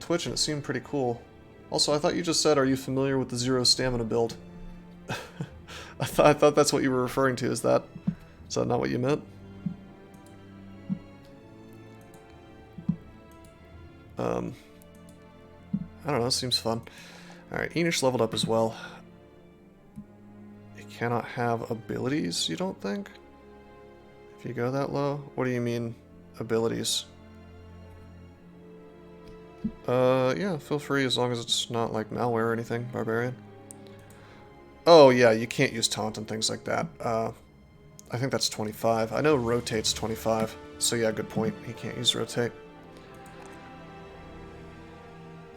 Twitch and it seemed pretty cool. Also, I thought you just said, are you familiar with the 0 stamina build? I thought that's what you were referring to. Is that not what you meant? I don't know, seems fun. Alright, Enish leveled up as well. You cannot have abilities, you don't think? If you go that low? What do you mean, abilities? Yeah, feel free as long as it's not like malware or anything, Barbarian. Oh yeah, you can't use taunt and things like that. I think that's 25. I know rotate's 25, so yeah, good point. He can't use rotate.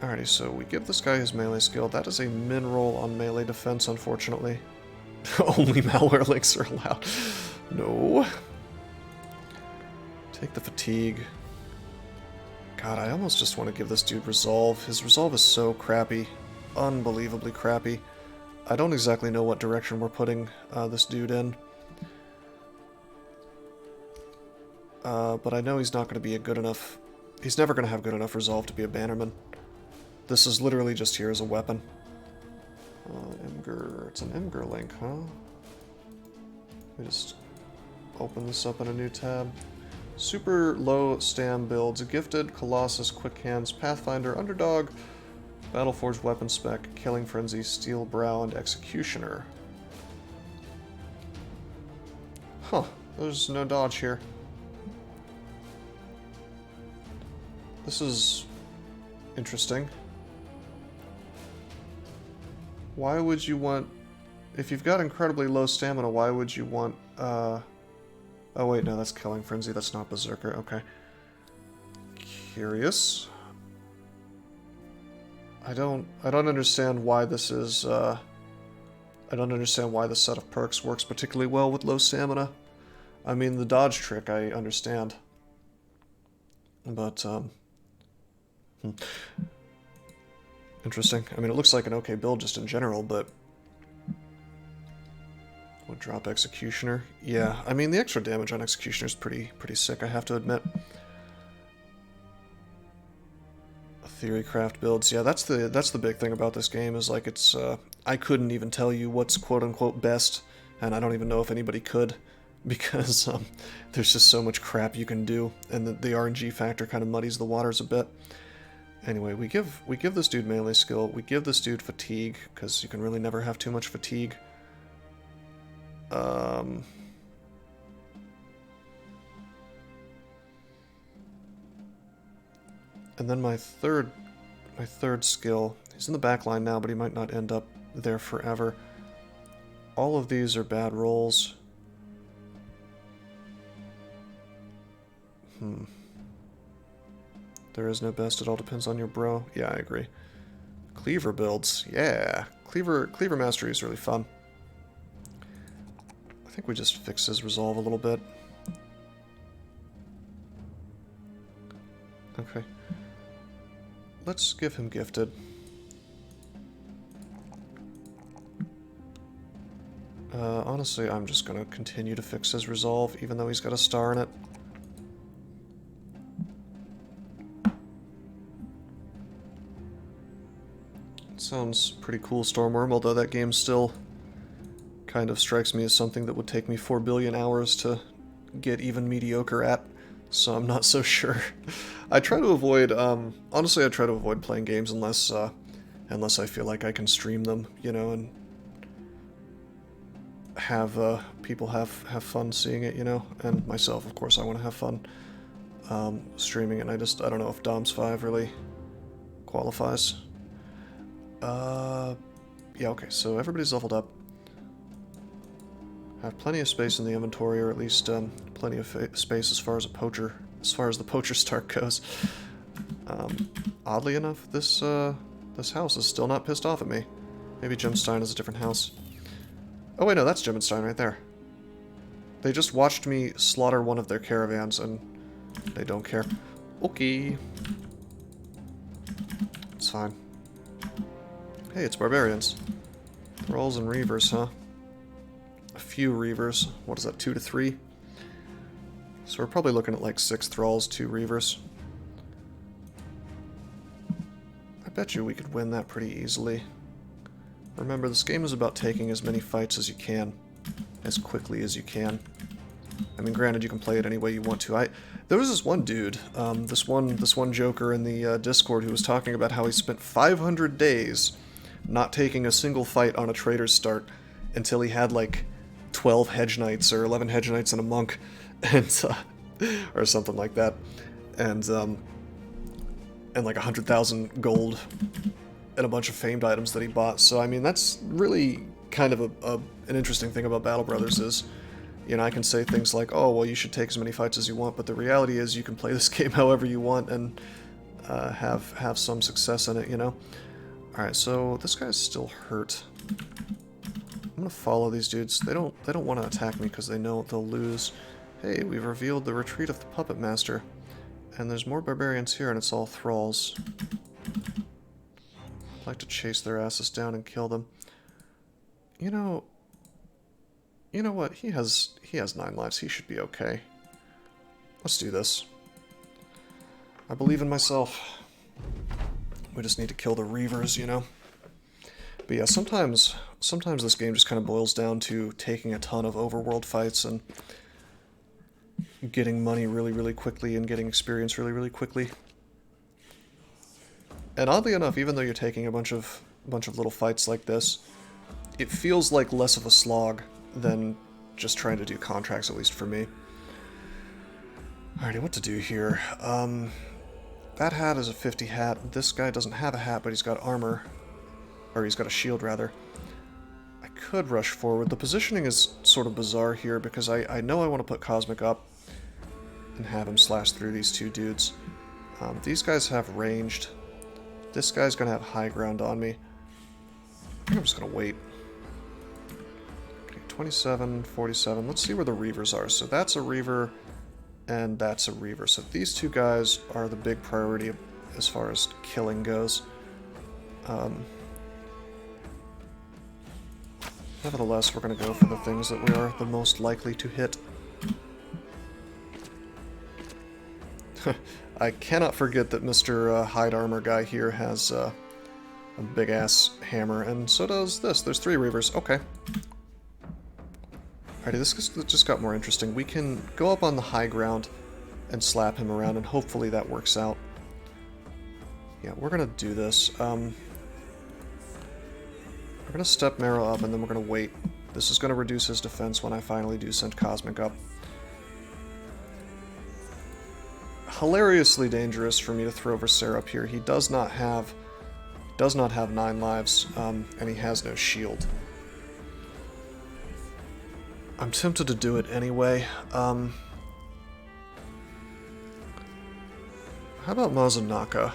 Alrighty, so we give this guy his melee skill. That is a min roll on melee defense, unfortunately. Only malware links are allowed. No. Take the fatigue. God, I almost just want to give this dude resolve. His resolve is so crappy. Unbelievably crappy. I don't exactly know what direction we're putting this dude in. But I know he's not going to be a good enough... He's never going to have good enough resolve to be a bannerman. This is literally just here as a weapon. Imgur... It's an Imgur link, huh? Let me just open this up in a new tab. Super low stam builds. Gifted, Colossus, Quick Hands, Pathfinder, Underdog, Battleforged Weapon Spec, Killing Frenzy, Steel Brow, and Executioner. Huh. There's no dodge here. This is interesting. Why would you want... If you've got incredibly low stamina, why would you want... Oh wait, no, that's Killing Frenzy, that's not Berserker, okay. Curious. I don't understand why this is, I don't understand why this set of perks works particularly well with low stamina. I mean, the dodge trick I understand. But, Interesting. I mean, it looks like an okay build just in general, but... Would drop Executioner. Yeah, I mean, the extra damage on Executioner is pretty sick, I have to admit. Theorycraft builds. Yeah, that's the big thing about this game, is like it's... I couldn't even tell you what's quote-unquote best, and I don't even know if anybody could, because there's just so much crap you can do, and the RNG factor kind of muddies the waters a bit. Anyway, we give this dude melee skill, we give this dude fatigue, because you can really never have too much fatigue. And then my third skill, he's in the back line now, but he might not end up there forever. All of these are bad rolls. There is no best, it all depends on your bro. Yeah, I agree. Cleaver builds, yeah. Cleaver Mastery is really fun. I think we just fix his resolve a little bit. Okay. Let's give him Gifted. Honestly, I'm just gonna continue to fix his resolve, even though he's got a star in it. Sounds pretty cool, Stormworm, although that game still kind of strikes me as something that would take me 4 billion hours to get even mediocre at, so I'm not so sure. I try to avoid, honestly I try to avoid playing games unless I feel like I can stream them, you know, and have people have fun seeing it, you know, and myself, of course, I want to have fun streaming it, and I don't know if Doms 5 really qualifies. Yeah, okay, so everybody's leveled up. Have plenty of space in the inventory, or at least plenty of space as far as the poacher start goes. Oddly enough, this house is still not pissed off at me. Maybe Gemstein is a different house. Oh wait, no, that's Gemstein right there. They just watched me slaughter one of their caravans, and they don't care. Okay. It's fine. Hey, it's barbarians. Thralls and reavers, huh? A few reavers. What is that, 2 to 3? So we're probably looking at like 6 thralls, 2 reavers. bet you we could win that pretty easily. Remember, this game is about taking as many fights as you can, as quickly as you can. I mean, granted, you can play it any way you want to. There was this one dude, this one joker in the Discord who was talking about how he spent 500 days not taking a single fight on a trader's start until he had like 12 hedge knights or 11 hedge knights and a monk, and or something like that, and like 100,000 gold and a bunch of famed items that he bought. So I mean, that's really kind of an interesting thing about Battle Brothers is, you know, I can say things like, oh, well, you should take as many fights as you want, but the reality is you can play this game however you want and have some success in it, you know? Alright, so this guy's still hurt. I'm gonna follow these dudes. They don't want to attack me because they know they'll lose. Hey, we've revealed the retreat of the Puppet Master. And there's more barbarians here, and it's all thralls. I'd like to chase their asses down and kill them. You know what? He has 9 lives. He should be okay. Let's do this. I believe in myself. We just need to kill the Reavers, you know? But yeah, sometimes this game just kind of boils down to taking a ton of overworld fights and getting money really, really quickly and getting experience really, really quickly. And oddly enough, even though you're taking a bunch of little fights like this, it feels like less of a slog than just trying to do contracts, at least for me. Alrighty, what to do here? That hat is a 50 hat. This guy doesn't have a hat, but he's got armor. Or he's got a shield, rather. I could rush forward. The positioning is sort of bizarre here, because I know I want to put Cosmic up and have him slash through these two dudes. These guys have ranged. This guy's going to have high ground on me. I'm just going to wait. Okay, 27, 47. Let's see where the Reavers are. So that's a Reaver, and that's a Reaver. So these two guys are the big priority as far as killing goes. Nevertheless, we're going to go for the things that we are the most likely to hit. I cannot forget that Mr. Hide Armor guy here has a big-ass hammer, and so does this. There's 3 Reavers. Okay. Alrighty, this just got more interesting. We can go up on the high ground and slap him around, and hopefully that works out. Yeah, we're going to do this. We're going to step Marrow up, and then we're going to wait. This is going to reduce his defense when I finally do send Cosmic up. Hilariously dangerous for me to throw Versailles up here. He does not have 9 lives, and he has no shield. I'm tempted to do it anyway. How about Mazanaka?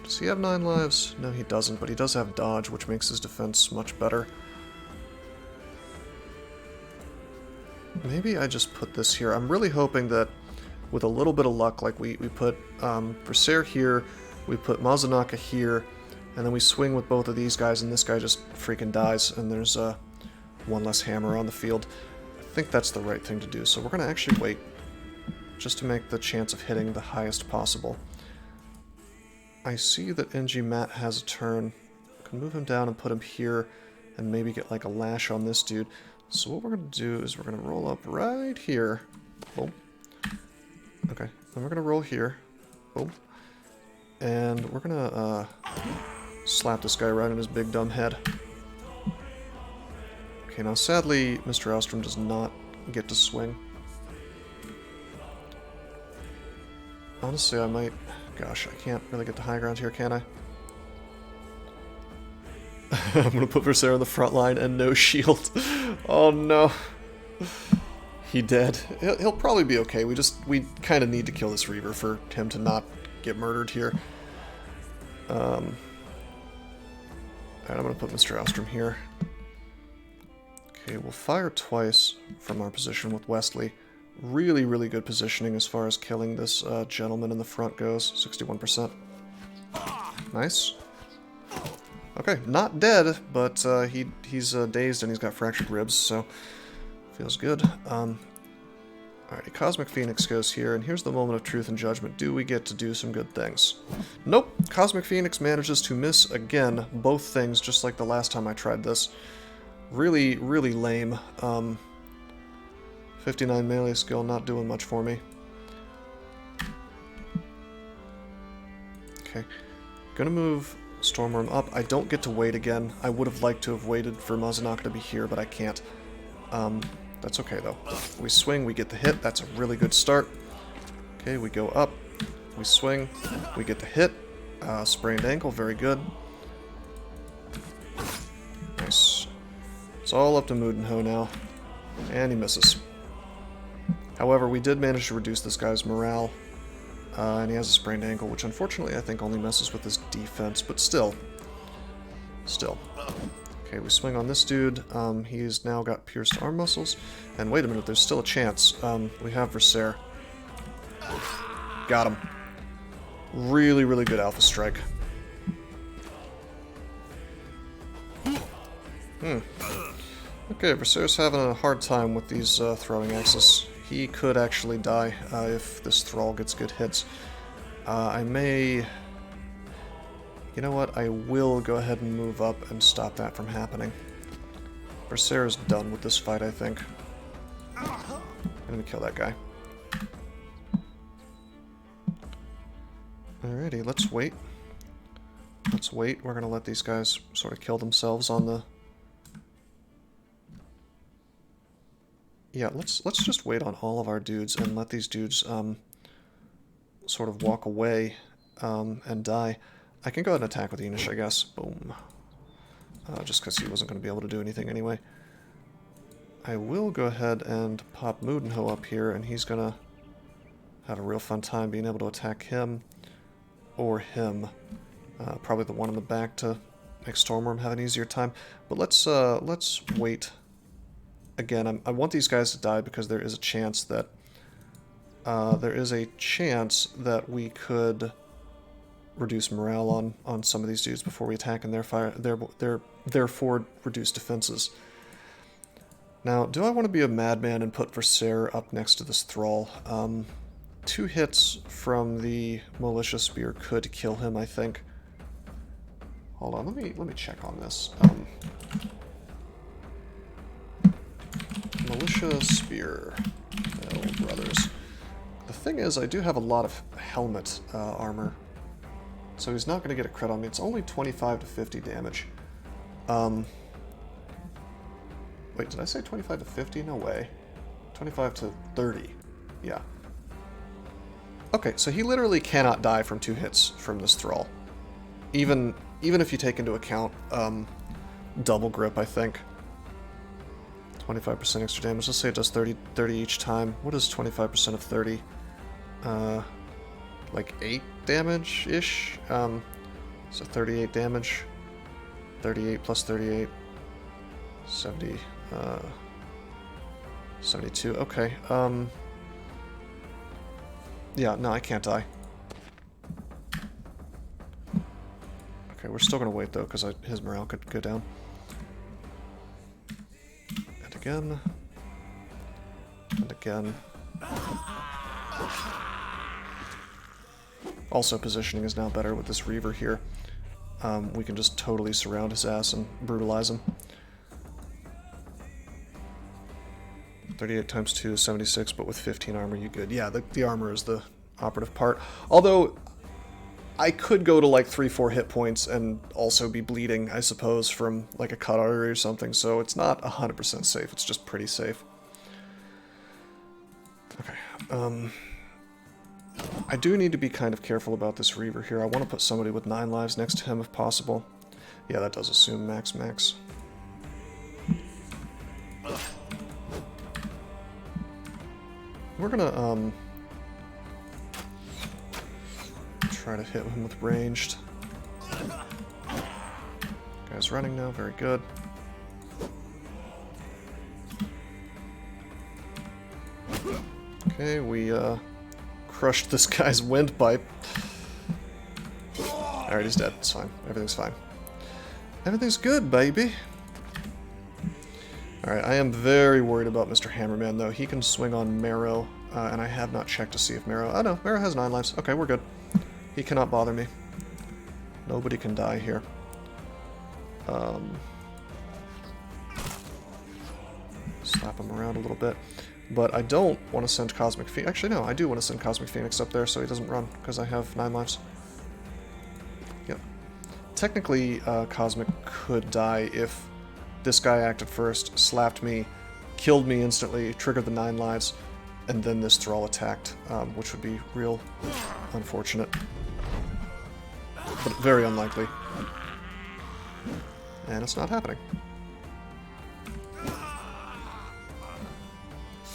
Does he have 9 lives? No, he doesn't, but he does have dodge, which makes his defense much better. Maybe I just put this here. I'm really hoping that with a little bit of luck, like we put Versailles here, we put Mazanaka here, and then we swing with both of these guys, and this guy just freaking dies, and there's one less hammer on the field. I think that's the right thing to do, so we're going to actually wait, just to make the chance of hitting the highest possible. I see that NG Matt has a turn. I can move him down and put him here, and maybe get like a lash on this dude. So what we're going to do is we're going to roll up right here. Boom. Okay, then we're going to roll here. Boom. And we're going to slap this guy right in his big dumb head. Okay, now sadly, Mr. Ostrom does not get to swing. Honestly, I might... Gosh, I can't really get the high ground here, can I? I'm going to put Versailles on the front line and no shield. Oh no. He dead. He'll probably be okay. We kind of need to kill this Reaver for him to not get murdered here. Alright, I'm going to put Mr. Ostrom here. Okay, we'll fire twice from our position with Wesley. Really, really good positioning as far as killing this gentleman in the front goes. 61%. Nice. Okay, not dead, but he's dazed and he's got fractured ribs, so feels good. Alrighty, Cosmic Phoenix goes here, and here's the moment of truth and judgment. Do we get to do some good things? Nope. Cosmic Phoenix manages to miss again both things, just like the last time I tried this. Really, really lame. 59 melee skill, not doing much for me. Okay. Gonna move Stormworm up. I don't get to wait again. I would have liked to have waited for Mazanaka to be here, but I can't. That's okay, though. We swing, we get the hit. That's a really good start. Okay, we go up. We swing. We get the hit. Sprained ankle, very good. Nice. It's all up to Mudenho now. And he misses. However, we did manage to reduce this guy's morale. And he has a sprained ankle, which unfortunately I think only messes with his defense, but still. Still. Okay, we swing on this dude. He's now got pierced arm muscles. And wait a minute, there's still a chance. We have Versailles. Got him. Really, really good Alpha Strike. Okay, Versailles having a hard time with these throwing axes. He could actually die if this Thrall gets good hits. I may... You know what? I will go ahead and move up and stop that from happening. Berserker's done with this fight, I think. I'm gonna kill that guy. Alrighty, let's wait. Let's wait. We're gonna let these guys sort of kill themselves on the... Yeah, let's just wait on all of our dudes and let these dudes sort of walk away and die. I can go ahead and attack with Enish, I guess. Boom. Just because he wasn't going to be able to do anything anyway. I will go ahead and pop Mudenho up here, and he's going to have a real fun time being able to attack him or him. Probably the one in the back to make Stormworm have an easier time. But let's wait. Again, I want these guys to die because there is a chance that we could reduce morale on some of these dudes before we attack, and therefore reduce defenses. Now, do I want to be a madman and put Versailles up next to this Thrall? 2 hits from the Militia Spear could kill him, I think. Hold on, let me check on this. Militia Spear. Oh, brothers. The thing is, I do have a lot of helmet armor. So he's not going to get a crit on me. It's only 25 to 50 damage. Wait, did I say 25 to 50? No way. 25 to 30. Yeah. Okay, so he literally cannot die from 2 hits from this Thrall. Even if you take into account double grip, I think. 25% extra damage. Let's say it does 30 each time. What is 25% of 30? Like 8 damage-ish? So 38 damage. 38 plus 38. 70. 72. Okay. Yeah, no, I can't die. Okay, we're still gonna wait though, because his morale could go down. And again. And again. Also, positioning is now better with this Reaver here. We can just totally surround his ass and brutalize him. 38 times 2 is 76, but with 15 armor, you good. Yeah, the armor is the operative part. Although, I could go to like 3-4 hit points and also be bleeding, I suppose, from like a cut artery or something, so it's not 100% safe, it's just pretty safe. Okay, I do need to be kind of careful about this Reaver here. I want to put somebody with 9 lives next to him if possible. Yeah, that does assume max. We're gonna, try to hit him with ranged. Guy's running now, very good. Okay, we, crushed this guy's windpipe. Alright, he's dead. It's fine. Everything's fine. Everything's good, baby. Alright, I am very worried about Mr. Hammerman, though. He can swing on Marrow and I have not checked to see if Merrow... Oh no, Merrow has 9 lives. Okay, we're good. He cannot bother me. Nobody can die here. Slap him around a little bit. But I don't want to send Cosmic Phoenix. Actually, no, I do want to send Cosmic Phoenix up there so he doesn't run, because I have 9 lives. Yep. Technically, Cosmic could die if this guy acted first, slapped me, killed me instantly, triggered the 9 lives, and then this Thrall attacked, which would be real unfortunate. But very unlikely. And it's not happening.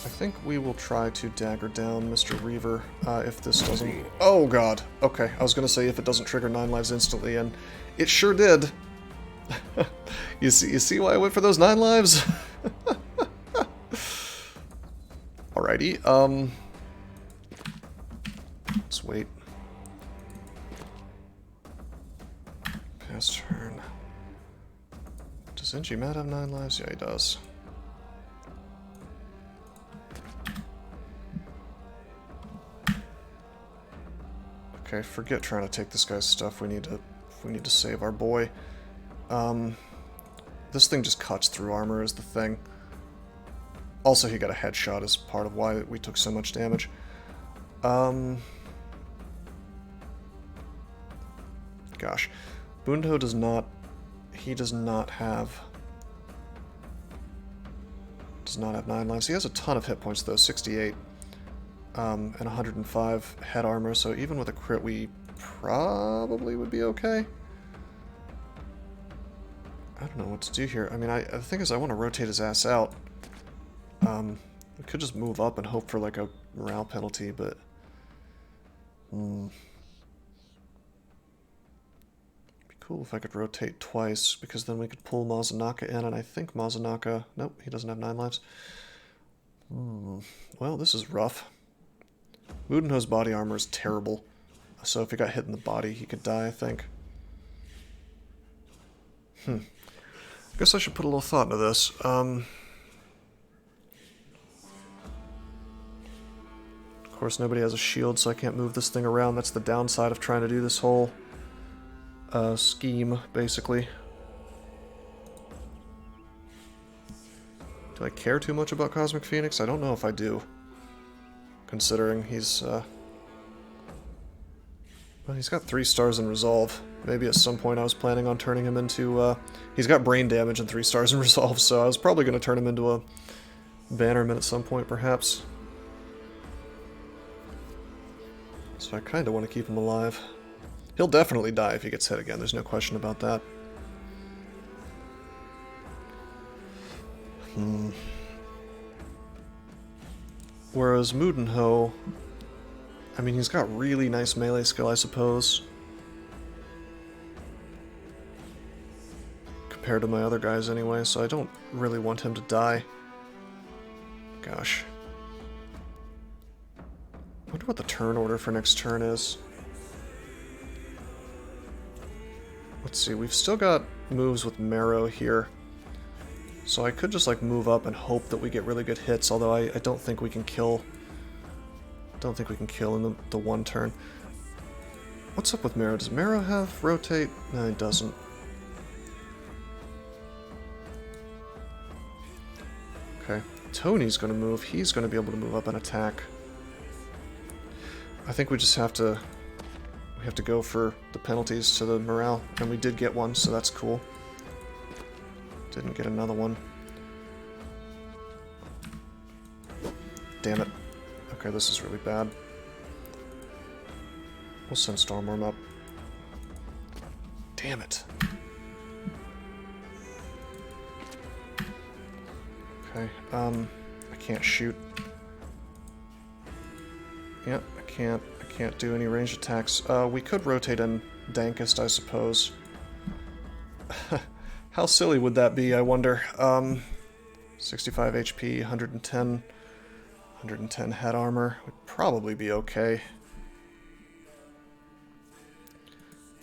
I think we will try to dagger down Mr. Reaver if this doesn't... Oh god! Okay, I was gonna say if it doesn't trigger 9 lives instantly, and it sure did! You see why I went for those 9 lives? Alrighty, let's wait. Pass turn. Does NG Matt have 9 lives? Yeah, he does. Okay, forget trying to take this guy's stuff. We need to save our boy. This thing just cuts through armor is the thing. Also, he got a headshot as part of why we took so much damage. Gosh. Bundo does not... He does not have 9 lives. He has a ton of hit points, though. 68. And 105 head armor, so even with a crit, we probably would be okay. I don't know what to do here. I mean, the thing is, I want to rotate his ass out. We could just move up and hope for, like, a morale penalty, but... It'd be cool if I could rotate twice, because then we could pull Mazanaka in, and I think Mazanaka... Nope, he doesn't have 9 lives. Well, this is rough. Mudenho's body armor is terrible, so if he got hit in the body, he could die, I think. Guess I should put a little thought into this. Of course, nobody has a shield, so I can't move this thing around. That's the downside of trying to do this whole scheme, basically. Do I care too much about Cosmic Phoenix? I don't know if I do. Considering he's, well, he's got 3 stars in Resolve. Maybe at some point I was planning on turning him into, he's got brain damage and 3 stars in Resolve, so I was probably going to turn him into a Bannerman at some point, perhaps. So I kind of want to keep him alive. He'll definitely die if he gets hit again, there's no question about that. Whereas Mudenho, I mean, he's got really nice melee skill, I suppose. Compared to my other guys anyway, so I don't really want him to die. Gosh. I wonder what the turn order for next turn is. Let's see, we've still got moves with Merrow here. So I could just, like, move up and hope that we get really good hits, although I don't think we can kill... Don't think we can kill in the one turn. What's up with Merrow? Does Merrow have rotate? No, he doesn't. Okay. Tony's gonna move. He's gonna be able to move up and attack. I think we just have to... We have to go for the penalties to the morale, and we did get one, so that's cool. Didn't get another one. Damn it. Okay, this is really bad. We'll send Stormworm up. Damn it. Okay, I can't shoot. Yep, I can't do any ranged attacks. We could rotate in Dankest, I suppose. How silly would that be, I wonder? 65 HP, 110 head armor. Would probably be okay.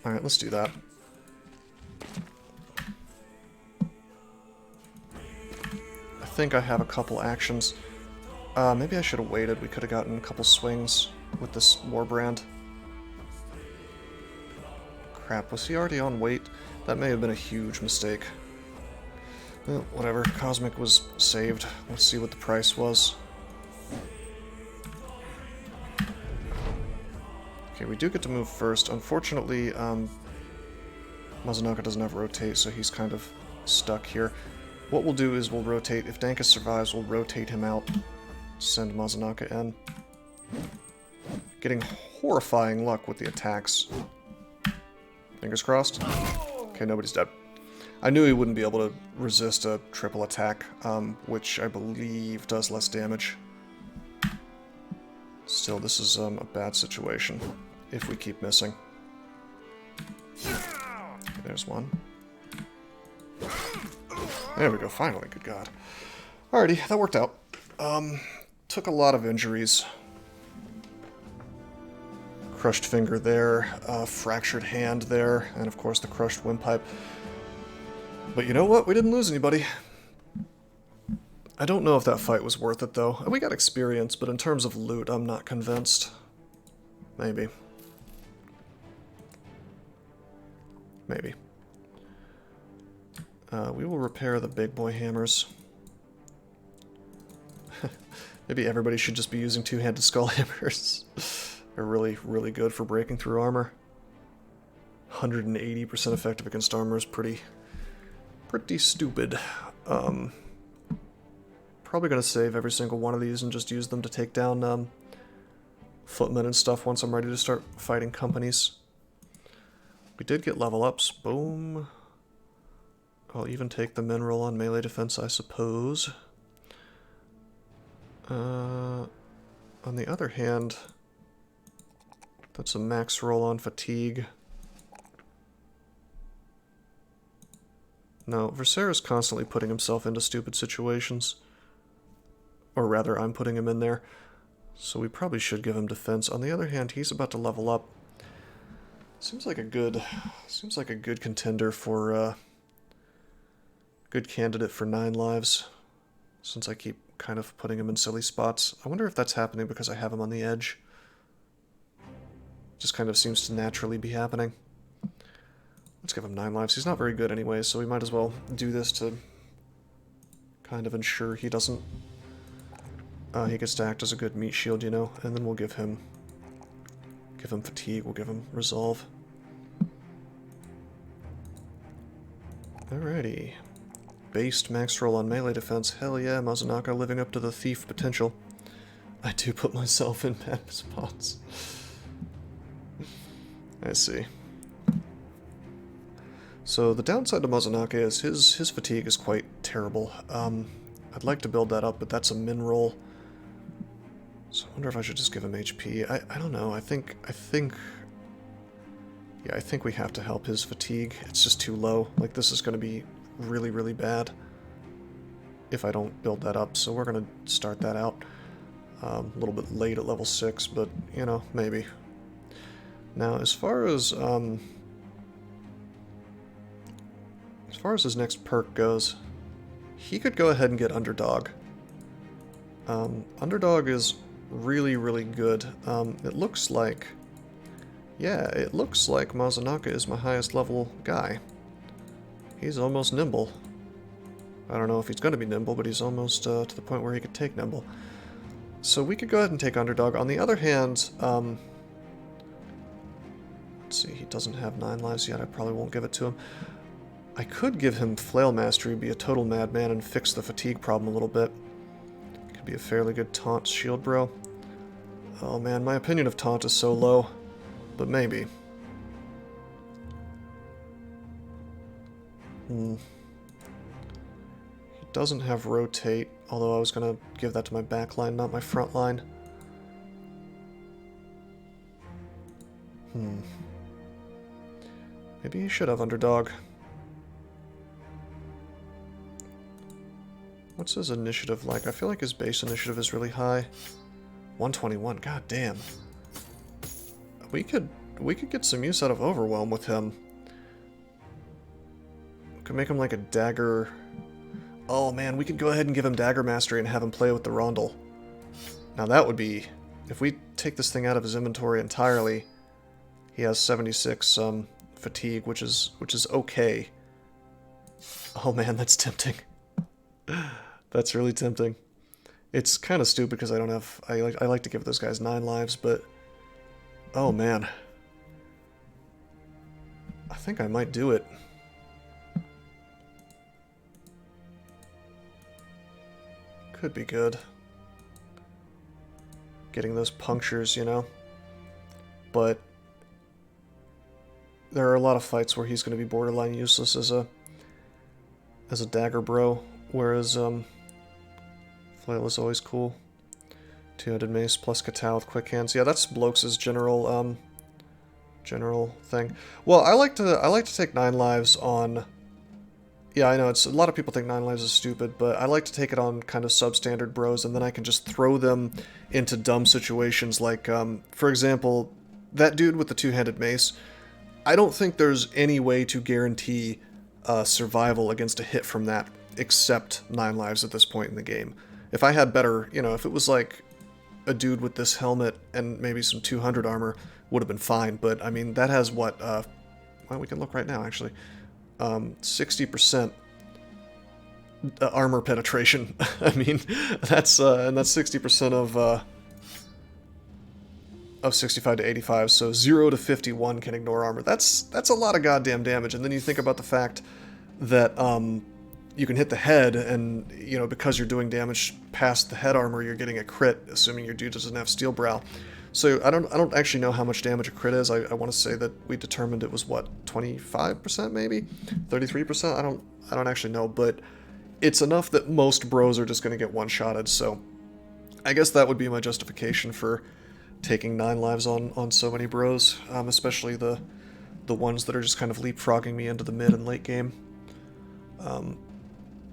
Alright, let's do that. I think I have a couple actions. Maybe I should have waited. We could have gotten a couple swings with this Warbrand. Crap, was he already on weight? That may have been a huge mistake. Well, whatever. Cosmic was saved. Let's see what the price was. Okay, we do get to move first. Unfortunately, Mazunaka doesn't have rotate, so he's kind of stuck here. What we'll do is we'll rotate. If Dankus survives, we'll rotate him out. Send Mazunaka in. Getting horrifying luck with the attacks. Fingers crossed. Okay, nobody's dead. I knew he wouldn't be able to resist a triple attack, which I believe does less damage. Still, this is a bad situation if we keep missing. Okay, there's one. There we go, finally, good God. Alrighty, that worked out. Took a lot of injuries. Crushed finger there, fractured hand there, and of course the crushed windpipe. But you know what? We didn't lose anybody. I don't know if that fight was worth it, though. We got experience, but in terms of loot, I'm not convinced. Maybe. Maybe. We will repair the big boy hammers. Maybe everybody should just be using two-handed skull hammers. They're really, really good for breaking through armor. 180% effective against armor is pretty stupid. Probably going to save every single one of these and just use them to take down footmen and stuff once I'm ready to start fighting companies. We did get level ups. Boom. I'll even take the mineral on melee defense, I suppose. On the other hand, that's a max roll on fatigue. No, Viserys constantly putting himself into stupid situations. Or rather, I'm putting him in there. So we probably should give him defense. On the other hand, he's about to level up. Seems like a good contender for, good candidate for 9 lives. Since I keep kind of putting him in silly spots. I wonder if that's happening because I have him on the edge. Just kind of seems to naturally be happening. Let's give him 9 lives. He's not very good anyway, so we might as well do this to kind of ensure he doesn't... he gets to act as a good meat shield, you know, and then we'll give him fatigue, we'll give him resolve. Alrighty. Based max roll on melee defense. Hell yeah, Mazunaka living up to the thief potential. I do put myself in bad spots. I see. So the downside to Mazunaka is his fatigue is quite terrible. I'd like to build that up, but that's a min roll. So I wonder if I should just give him HP. I don't know. I think we have to help his fatigue. It's just too low. Like, this is going to be really, really bad if I don't build that up. So we're going to start that out a little bit late at level 6, but, you know, maybe. Now, as far as his next perk goes, he could go ahead and get Underdog. Underdog is really, really good. It looks like... Yeah, it looks like Mazunaka is my highest level guy. He's almost nimble. I don't know if he's going to be nimble, but he's almost to the point where he could take nimble. So we could go ahead and take Underdog. On the other hand, let's see, he doesn't have 9 lives yet. I probably won't give it to him. I could give him Flail Mastery, be a total madman, and fix the fatigue problem a little bit. Could be a fairly good taunt shield bro. Oh man, my opinion of taunt is so low. But maybe. He doesn't have rotate, although I was going to give that to my back line, not my front line. Maybe he should have Underdog. What's his initiative like? I feel like his base initiative is really high. 121, god damn. We could get some use out of Overwhelm with him. We could make him like a dagger... Oh man, we could go ahead and give him Dagger Mastery and have him play with the Rondel. Now that would be... If we take this thing out of his inventory entirely, he has 76 fatigue, which is okay. Oh man, that's tempting. That's really tempting. It's kind of stupid because I don't have... I like to give those guys 9 lives, but... Oh man. I think I might do it. Could be good. Getting those punctures, you know? But there are a lot of fights where he's going to be borderline useless as a dagger bro, whereas flail is always cool. Two-handed mace plus kata with quick hands. Yeah, that's Blokes' general thing. Well, I like to take 9 lives on... Yeah, I know, a lot of people think 9 lives is stupid, but I like to take it on kind of substandard bros, and then I can just throw them into dumb situations like, for example, that dude with the two-handed mace. I don't think there's any way to guarantee survival against a hit from that, except 9 lives at this point in the game. If I had better, you know, if it was like a dude with this helmet and maybe some 200 armor, would have been fine, but, I mean, that has what, well, we can look right now, actually. 60% armor penetration. I mean, that's and that's 60% of 65 to 85. So 0 to 51 can ignore armor. That's a lot of goddamn damage. And then you think about the fact that you can hit the head, and you know, because you're doing damage past the head armor, you're getting a crit, assuming your dude doesn't have steel brow. So I don't actually know how much damage a crit is. I want to say that we determined it was what, 25% maybe, 33%. I don't actually know, but it's enough that most bros are just going to get one-shotted. So I guess that would be my justification for taking 9 lives on so many bros, especially the ones that are just kind of leapfrogging me into the mid and late game.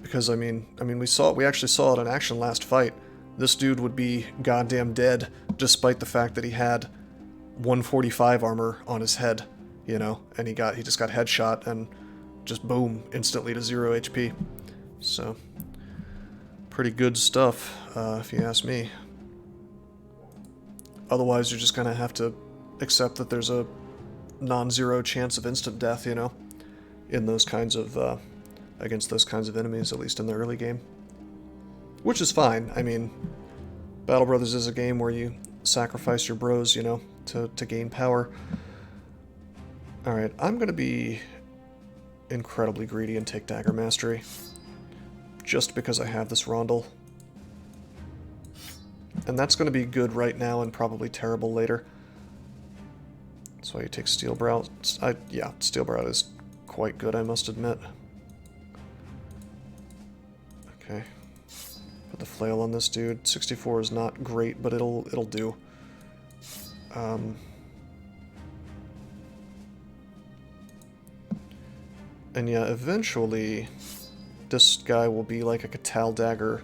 Because I mean we actually saw it in action last fight. This dude would be goddamn dead, despite the fact that he had 145 armor on his head, you know, and he just got headshot and just boom, instantly to 0 HP. So, pretty good stuff, if you ask me. Otherwise, you're just gonna have to accept that there's a non-zero chance of instant death, you know, in those kinds of, against those kinds of enemies, at least in the early game. Which is fine. I mean, Battle Brothers is a game where you sacrifice your bros, you know, to gain power. Alright, I'm gonna be incredibly greedy and take Dagger Mastery. Just because I have this Rondel. And that's gonna be good right now and probably terrible later. That's why you take Steel Brow. Yeah, Steel Brow is quite good, I must admit. Okay. Put the flail on this dude. 64 is not great, but it'll do. And yeah, eventually this guy will be like a Katal Dagger,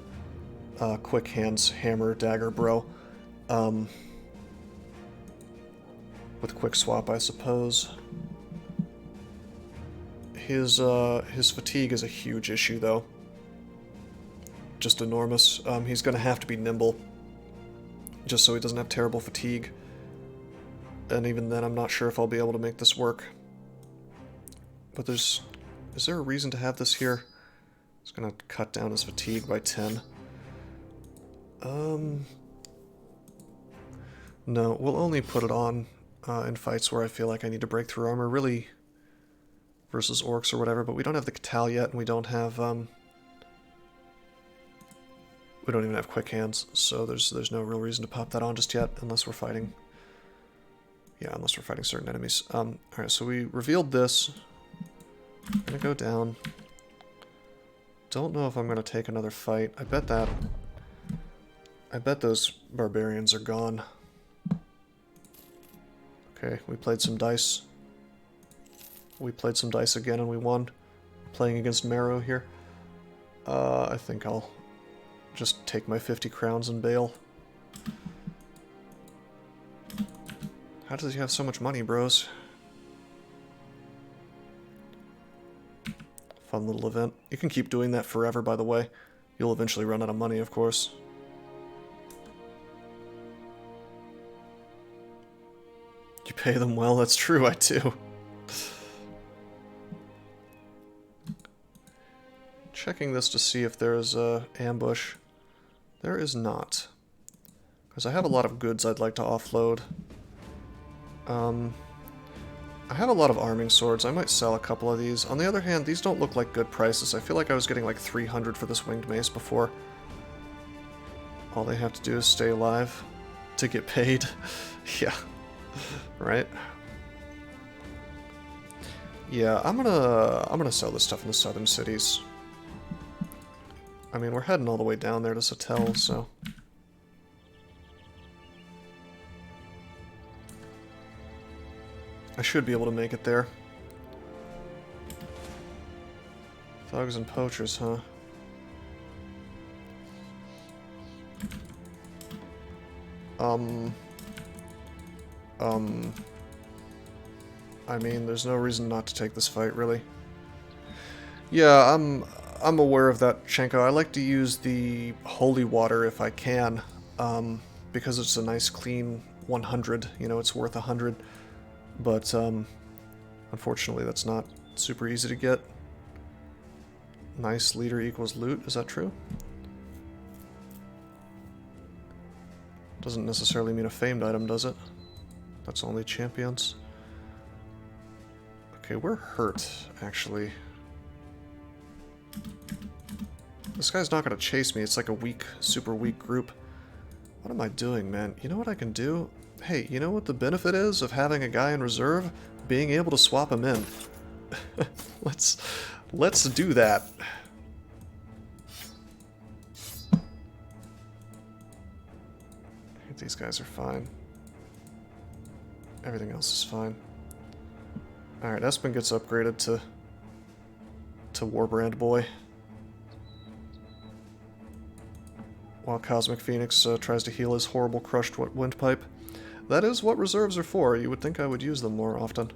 quick hands hammer dagger bro. With quick swap, I suppose. His fatigue is a huge issue though. Just enormous. He's going to have to be nimble, just so he doesn't have terrible fatigue. And even then, I'm not sure if I'll be able to make this work. But is there a reason to have this here? It's going to cut down his fatigue by 10. No, we'll only put it on in fights where I feel like I need to break through armor, really, versus orcs or whatever, but we don't have the Katal yet, and we don't have, we don't even have quick hands, so there's no real reason to pop that on just yet, unless we're fighting... Yeah, unless we're fighting certain enemies. Alright, so we revealed this. I'm gonna go down. Don't know if I'm gonna take another fight. I bet those barbarians are gone. Okay, we played some dice. We played some dice again and we won. Playing against Marrow here. I think I'll just take my 50 crowns and bail. How does he have so much money, bros? Fun little event. You can keep doing that forever, by the way. You'll eventually run out of money, of course. You pay them well, that's true, I do. Checking this to see if there is a ambush. There is not. Because I have a lot of goods I'd like to offload. I have a lot of arming swords. I might sell a couple of these. On the other hand, these don't look like good prices. I feel like I was getting like 300 for this winged mace before. All they have to do is stay alive to get paid. Yeah. Right? Yeah, I'm gonna sell this stuff in the southern cities. I mean, we're heading all the way down there to Satel, so... I should be able to make it there. Thugs and poachers, huh? I mean, there's no reason not to take this fight, really. Yeah, I'm aware of that, Shenko. I like to use the holy water if I can, because it's a nice clean 100. You know, it's worth 100. But, unfortunately, that's not super easy to get. Nice leader equals loot, is that true? Doesn't necessarily mean a famed item, does it? That's only champions. Okay, we're hurt, actually. This guy's not going to chase me. It's like a weak, super weak group. What am I doing, man? You know what I can do? Hey, you know what the benefit is of having a guy in reserve? Being able to swap him in. Let's do that. These guys are fine. Everything else is fine. Alright, Espen gets upgraded to Warbrand Boy. While Cosmic Phoenix tries to heal his horrible crushed windpipe. That is what reserves are for. You would think I would use them more often.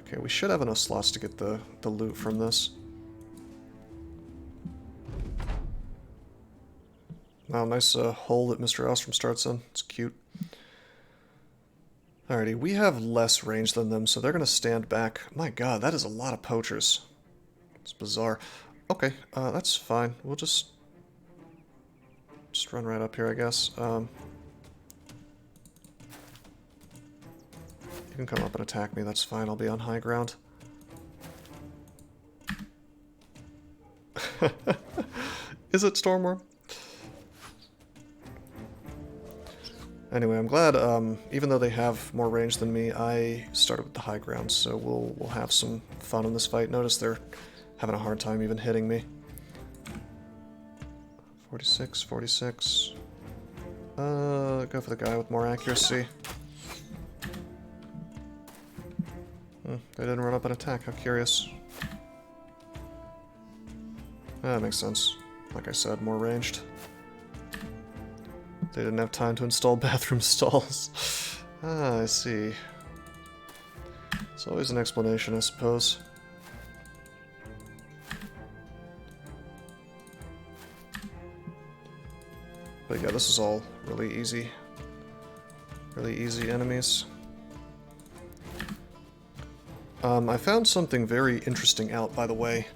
Okay, we should have enough slots to get the loot from this. Wow, nice hole that Mr. Ostrom starts in. It's cute. Alrighty, we have less range than them, so they're going to stand back. My god, that is a lot of poachers. It's bizarre. Okay, that's fine. We'll just run right up here, I guess. You can come up and attack me, that's fine. I'll be on high ground. Is it Stormworm? Anyway, I'm glad, even though they have more range than me, I started with the high ground, so we'll have some fun in this fight. Notice they're having a hard time even hitting me. 46, 46. Go for the guy with more accuracy. They didn't run up and attack, how curious. That makes sense. Like I said, more ranged. They didn't have time to install bathroom stalls. Ah, I see. It's always an explanation, I suppose. But yeah, this is all really easy. Really easy enemies. I found something very interesting out, by the way,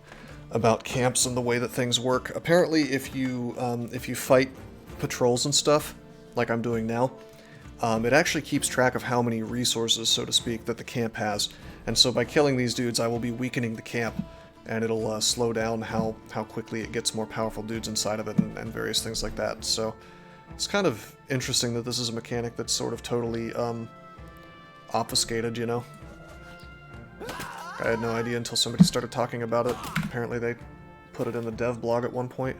about camps and the way that things work. Apparently, if you fight patrols and stuff, like I'm doing now, it actually keeps track of how many resources, so to speak, that the camp has. And so by killing these dudes, I will be weakening the camp, and it'll slow down how quickly it gets more powerful dudes inside of it, and various things like that. So it's kind of interesting that this is a mechanic that's sort of totally obfuscated, you know? I had no idea until somebody started talking about it. Apparently they put it in the dev blog at one point.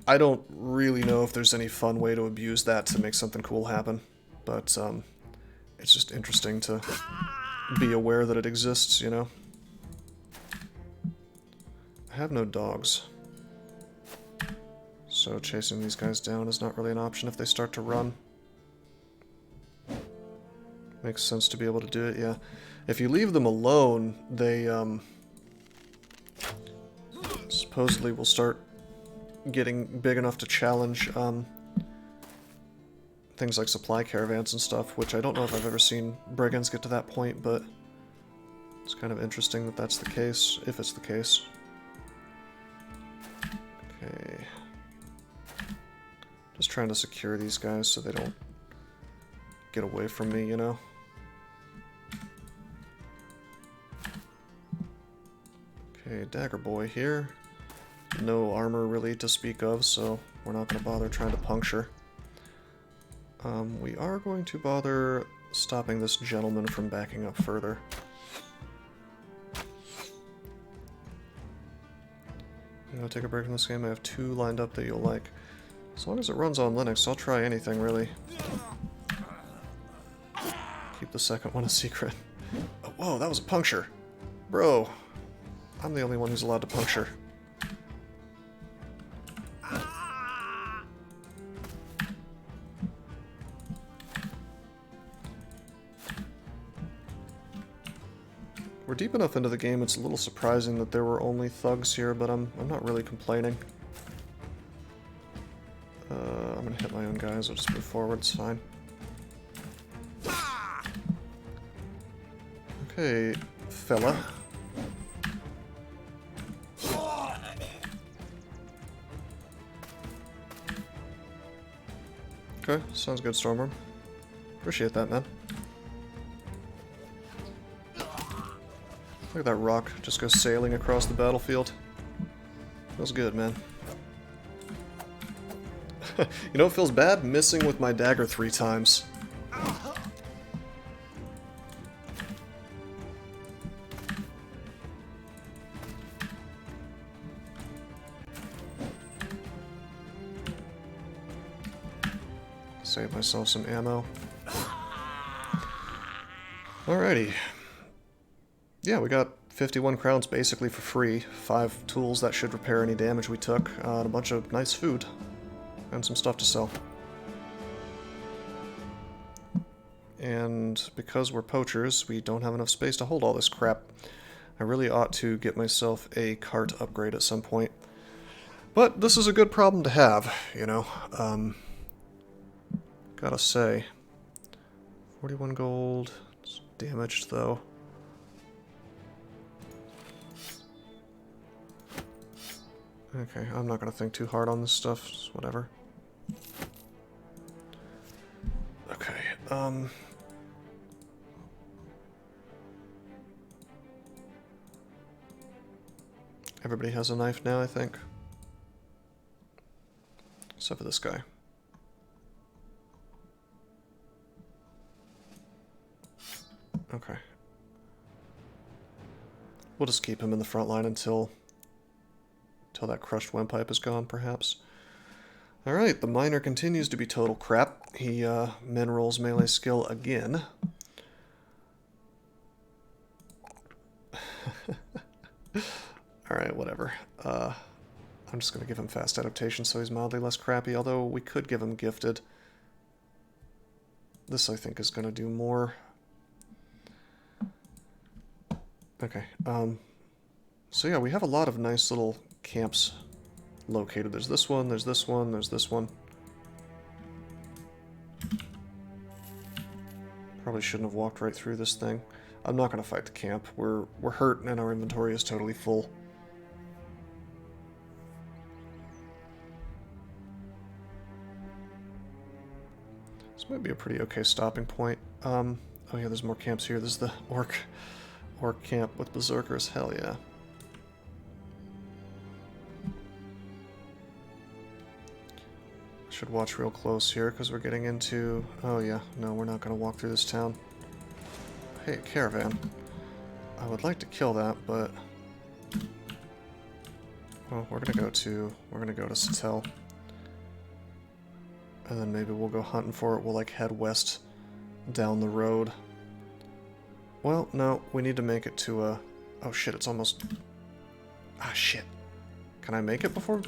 I don't really know if there's any fun way to abuse that to make something cool happen, but it's just interesting to be aware that it exists, you know? I have no dogs, so chasing these guys down is not really an option if they start to run. Makes sense to be able to do it, yeah. If you leave them alone, they supposedly will start getting big enough to challenge things like supply caravans and stuff, which I don't know if I've ever seen brigands get to that point, but it's kind of interesting that that's the case, if it's the case. Okay. Just trying to secure these guys so they don't get away from me, you know? Okay, Dagger Boy here. No armor really to speak of, so we're not going to bother trying to puncture. We are going to bother stopping this gentleman from backing up further. You know, take a break from this game. I have 2 lined up that you'll like. As long as it runs on Linux, I'll try anything, really. Keep the second one a secret. Oh, whoa, that was a puncture. Bro, I'm the only one who's allowed to puncture. We're deep enough into the game, it's a little surprising that there were only thugs here, but I'm not really complaining. I'm gonna hit my own guys, I'll just move forward, it's fine. Okay, fella. Okay, sounds good, Stormworm. Appreciate that, man. Look at that rock just go sailing across the battlefield. Feels good, man. You know what feels bad? Missing with my dagger 3 times. Save myself some ammo. Alrighty. Yeah, we got 51 crowns basically for free, 5 tools that should repair any damage we took, and a bunch of nice food, and some stuff to sell. And because we're poachers, we don't have enough space to hold all this crap. I really ought to get myself a cart upgrade at some point. But this is a good problem to have, you know. Gotta say. 41 gold. It's damaged, though. Okay, I'm not gonna think too hard on this stuff, just whatever. Okay, everybody has a knife now, I think. Except for this guy. Okay. We'll just keep him in the front line until that crushed windpipe is gone, perhaps. Alright, the miner continues to be total crap. He min-rolls melee skill again. Alright, whatever. I'm just going to give him fast adaptation so he's mildly less crappy, although we could give him gifted. This, I think, is going to do more. Okay, so yeah, we have a lot of nice little camps located. There's this one, there's this one, there's this one. Probably shouldn't have walked right through this thing. I'm not going to fight the camp. We're hurt and our inventory is totally full. This might be a pretty okay stopping point. Oh yeah, there's more camps here. This is the orc camp with berserkers. Hell yeah. Should watch real close here because we're getting into... Oh yeah, no, we're not going to walk through this town. Hey, caravan. I would like to kill that, but... Well, we're gonna go to Satel. And then maybe we'll go hunting for it. We'll like head west down the road. Well, no, we need to make it to a... Oh shit, it's almost... Ah shit. Can I make it before...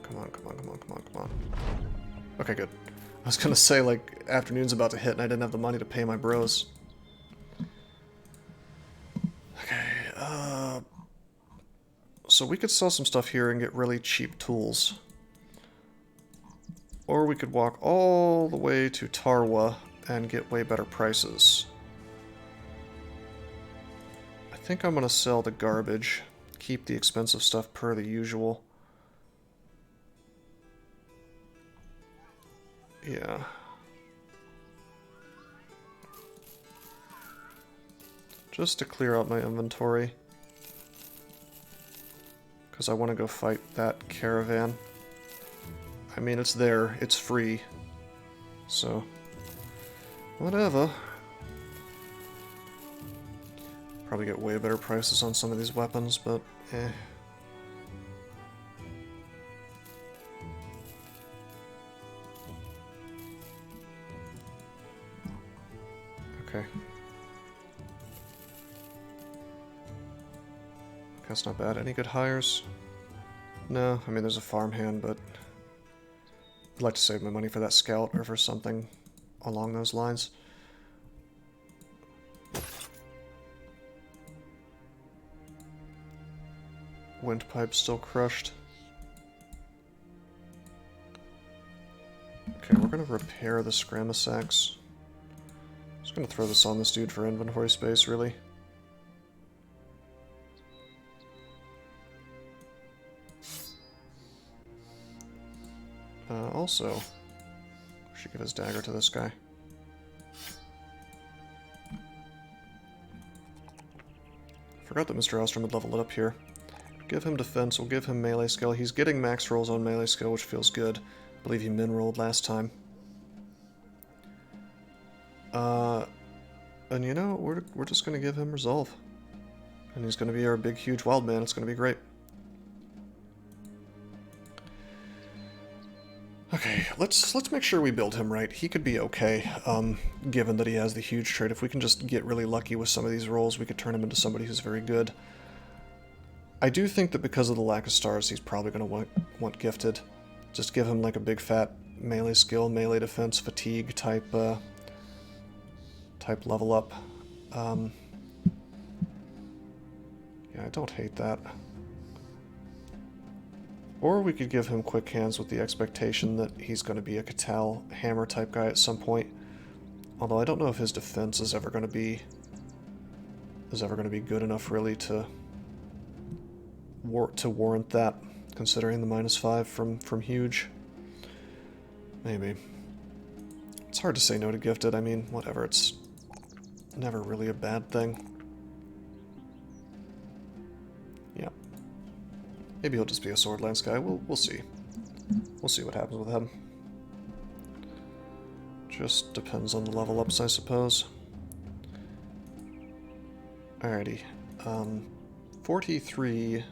Come on, come on, come on, come on, come on. Okay, good. I was gonna say, like, afternoon's about to hit and I didn't have the money to pay my bros. Okay, so we could sell some stuff here and get really cheap tools. Or we could walk all the way to Tarwa and get way better prices. I think I'm going to sell the garbage, keep the expensive stuff per the usual. Yeah. Just to clear out my inventory. Because I want to go fight that caravan. I mean, it's there. It's free. So, whatever. Probably get way better prices on some of these weapons, but eh. Okay. That's not bad. Any good hires? No, I mean, there's a farmhand, but I'd like to save my money for that scout or for something along those lines. Windpipe still crushed. Okay, we're gonna repair the Scramasax. Just gonna throw this on this dude for inventory space, really. Also, we should give his dagger to this guy. Forgot that Mr. Ostrom would level it up here. Give him defense, we'll give him melee skill. He's getting max rolls on melee skill, which feels good. I believe he min-rolled last time. And you know, we're just gonna give him resolve. And he's gonna be our big, huge wild man. It's gonna be great. Okay, let's make sure we build him right. He could be okay, given that he has the huge trait. If we can just get really lucky with some of these rolls, we could turn him into somebody who's very good. I do think that because of the lack of stars, he's probably going to want gifted. Just give him like a big fat melee skill, melee defense, fatigue type level up. Yeah, I don't hate that. Or we could give him quick hands with the expectation that he's going to be a Catal hammer type guy at some point. Although I don't know if his defense is ever going to be good enough really to warrant that, considering the -5 from huge. Maybe. It's hard to say no to gifted. I mean, whatever. It's never really a bad thing. Yeah. Maybe he'll just be a sword lance guy. We'll see. We'll see what happens with him. Just depends on the level ups, I suppose. Alrighty. 43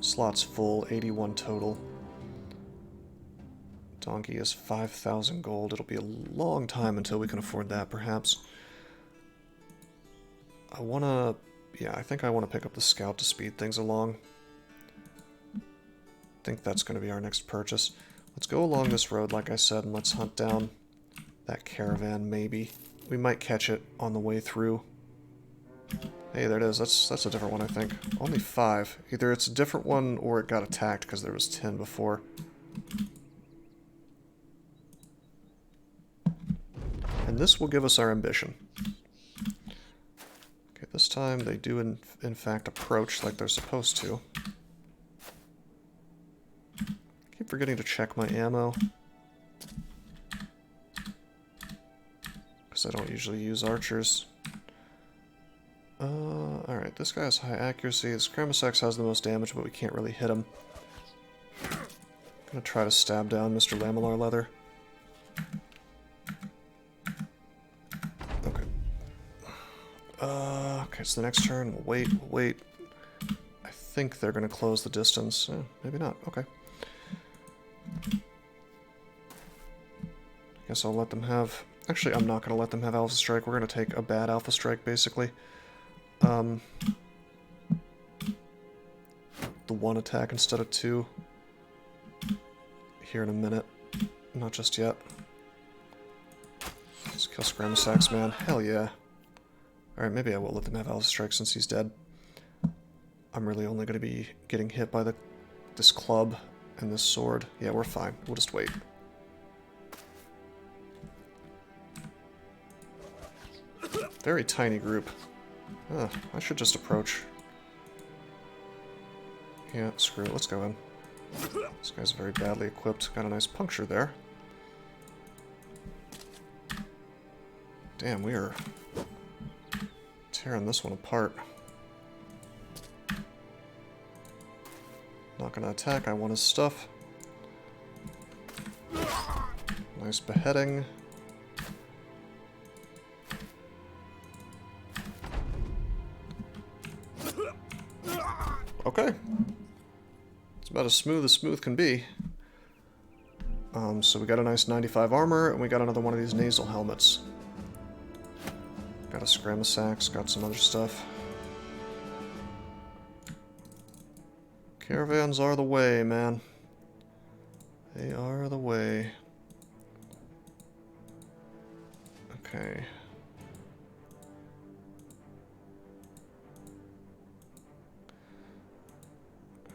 slots full, 81 total. Donkey is 5,000 gold. It'll be a long time until we can afford that, perhaps. I think I want to pick up the scout to speed things along. I think that's going to be our next purchase. Let's go along this road, like I said, and let's hunt down that caravan, maybe. We might catch it on the way through. Hey, there it is. That's a different one, I think. Only 5. Either it's a different one or it got attacked because there was 10 before. And this will give us our ambition. Okay, this time they do in fact approach like they're supposed to. I keep forgetting to check my ammo. Because I don't usually use archers. Alright, this guy has high accuracy. This Kramasax has the most damage, but we can't really hit him. Gonna try to stab down Mr. Lamellar Leather. Okay. Okay, so the next turn, we'll wait. I think they're gonna close the distance. Maybe not. Okay. Guess I'll let them have... Actually, I'm not gonna let them have Alpha Strike. We're gonna take a bad Alpha Strike, basically. The 1 attack instead of 2. Here in a minute. Not just yet. Let's kill Scramasax, man. Hell yeah. Alright, maybe I will let them have Alpha Strike since he's dead. I'm really only going to be getting hit by this club and this sword. Yeah, we're fine. We'll just wait. Very tiny group. I should just approach. Yeah, screw it. Let's go in. This guy's very badly equipped. Got a nice puncture there. Damn, we are tearing this one apart. Not gonna attack. I want his stuff. Nice beheading. Okay. It's about as smooth can be. So we got a nice 95 armor, and we got another one of these nasal helmets. Got a scramasax, got some other stuff. Caravans are the way, man. They are the way. Okay.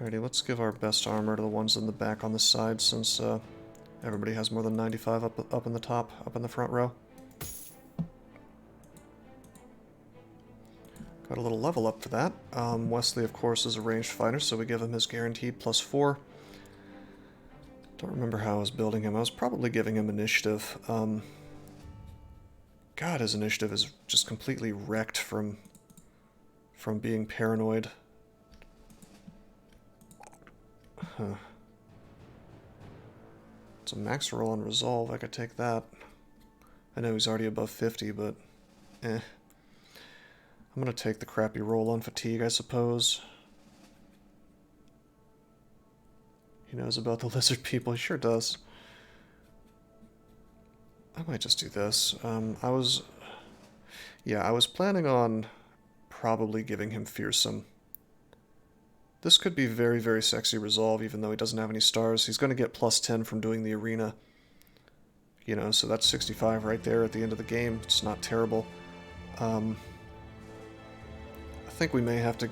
Alrighty, let's give our best armor to the ones in the back on the side, since everybody has more than 95 up in the top, up in the front row. Got a little level up for that. Wesley, of course, is a ranged fighter, so we give him his guaranteed +4. Don't remember how I was building him. I was probably giving him initiative. God, his initiative is just completely wrecked from being paranoid. Huh. It's a max roll on resolve. I could take that. I know he's already above 50, but eh. I'm gonna take the crappy roll on fatigue, I suppose. He knows about the lizard people. He sure does. I might just do this. I was planning on probably giving him fearsome. This could be very, very sexy resolve, even though he doesn't have any stars. He's going to get +10 from doing the arena. You know, so that's 65 right there at the end of the game. It's not terrible. I think we may have to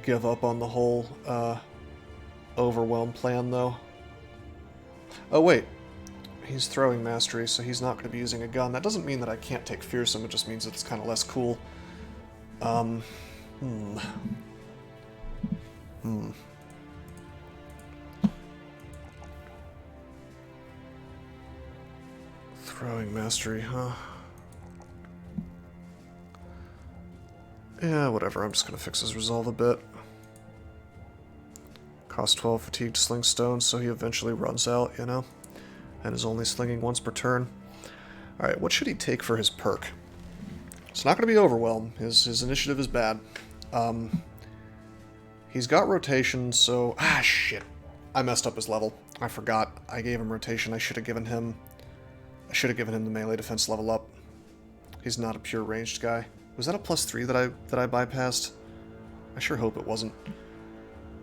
give up on the whole overwhelm plan, though. Oh, wait. He's throwing mastery, so he's not going to be using a gun. That doesn't mean that I can't take fearsome, it just means it's kind of less cool. Throwing mastery, huh? Yeah, whatever, I'm just gonna fix his resolve a bit. Cost 12 fatigued sling stones, so he eventually runs out, you know? And is only slinging once per turn. Alright, what should he take for his perk? It's not gonna be overwhelm. His initiative is bad. He's got rotation, so... Ah, shit. I messed up his level. I forgot. I gave him rotation. I should have given him the melee defense level up. He's not a pure ranged guy. Was that a +3 that I bypassed? I sure hope it wasn't.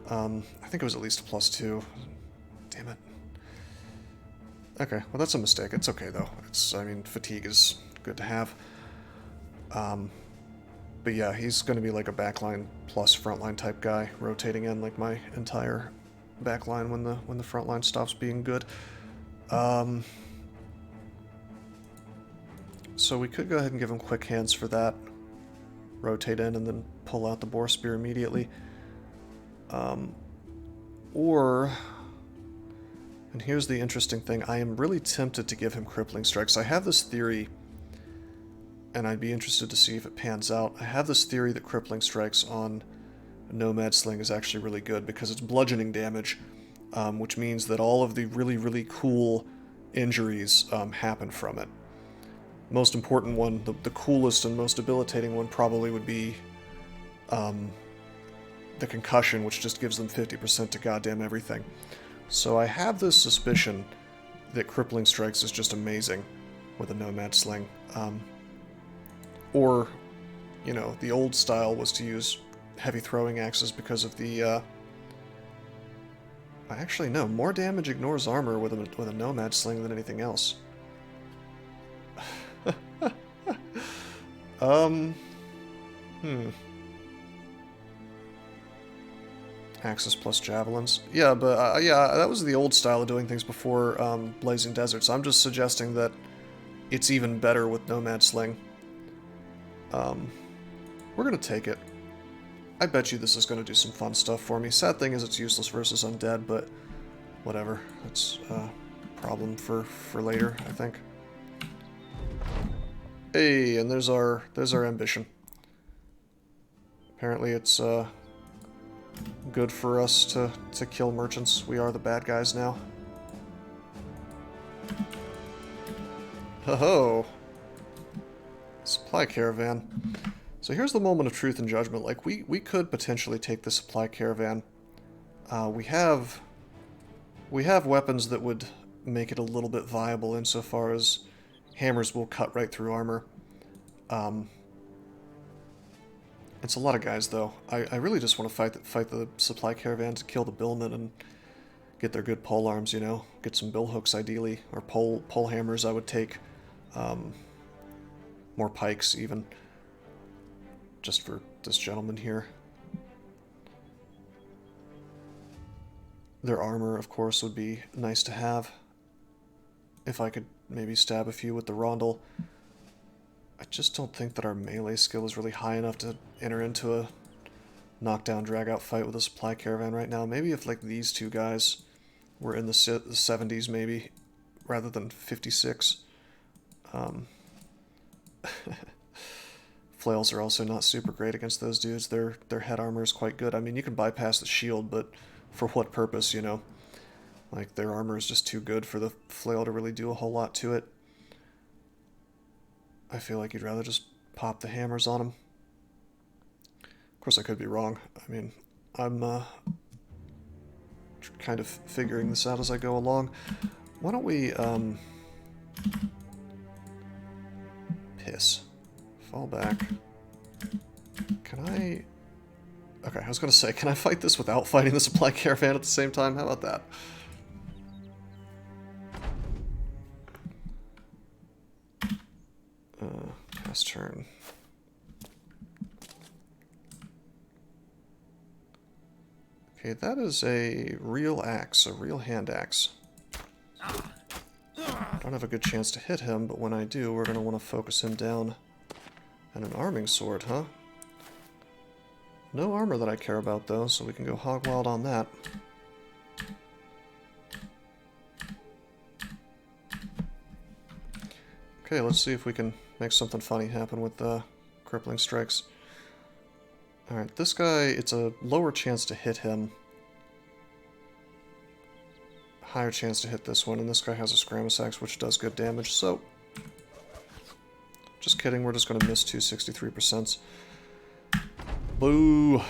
I think it was at least a +2. Damn it. Okay, well that's a mistake. It's okay though. I mean, fatigue is good to have. But yeah, he's going to be like a backline plus frontline type guy, rotating in like my entire backline when the frontline stops being good. So we could go ahead and give him quick hands for that. Rotate in and then pull out the boar spear immediately. Or, and here's the interesting thing, I am really tempted to give him crippling strikes. I have this theory, and I'd be interested to see if it pans out. I have this theory that crippling strikes on a Nomad Sling is actually really good because it's bludgeoning damage, which means that all of the really, really cool injuries happen from it. Most important one, the coolest and most debilitating one probably would be the concussion, which just gives them 50% to goddamn everything. So I have this suspicion that crippling strikes is just amazing with a Nomad Sling. Or, you know, the old style was to use heavy throwing axes because of the, actually, no, more damage ignores armor with a Nomad Sling than anything else. Axes plus javelins. Yeah, but, yeah, that was the old style of doing things before, Blazing Deserts. I'm just suggesting that it's even better with Nomad Sling. We're going to take it. I bet you this is going to do some fun stuff for me. Sad thing is it's useless versus undead, but whatever. That's a problem for later, I think. Hey, and there's our ambition. Apparently it's good for us to kill merchants. We are the bad guys now. Ho-ho! Supply caravan. So here's the moment of truth and judgment. Like, we could potentially take the supply caravan. We have weapons that would make it a little bit viable insofar as hammers will cut right through armor. It's a lot of guys, though. I really just want to fight the supply caravan to kill the billmen and get their good pole arms, you know? Get some bill hooks, ideally. Or pole hammers, I would take. More pikes, even. Just for this gentleman here. Their armor, of course, would be nice to have. If I could maybe stab a few with the rondel. I just don't think that our melee skill is really high enough to enter into a knockdown, drag-out fight with a supply caravan right now. Maybe if, like, these two guys were in the 70s, maybe, rather than 56. Flails are also not super great against those dudes. Their head armor is quite good. I mean, you can bypass the shield, but for what purpose, you know? Like, their armor is just too good for the flail to really do a whole lot to it. I feel like you'd rather just pop the hammers on them. Of course, I could be wrong. I mean, I'm kind of figuring this out as I go along. Why don't we, piss. Fall back. Can I... Okay, I was going to say, can I fight this without fighting the supply caravan at the same time? How about that? Pass turn. Okay, that is a real axe, a real hand axe. Don't have a good chance to hit him, but when I do, we're going to want to focus him down. And an arming sword, huh? No armor that I care about, though, so we can go hog wild on that. Okay, let's see if we can make something funny happen with crippling strikes. Alright, this guy, it's a lower chance to hit him. Higher chance to hit this one, and this guy has a Scramus axe, which does good damage, so... Just kidding, we're just going to miss 263%. Boo!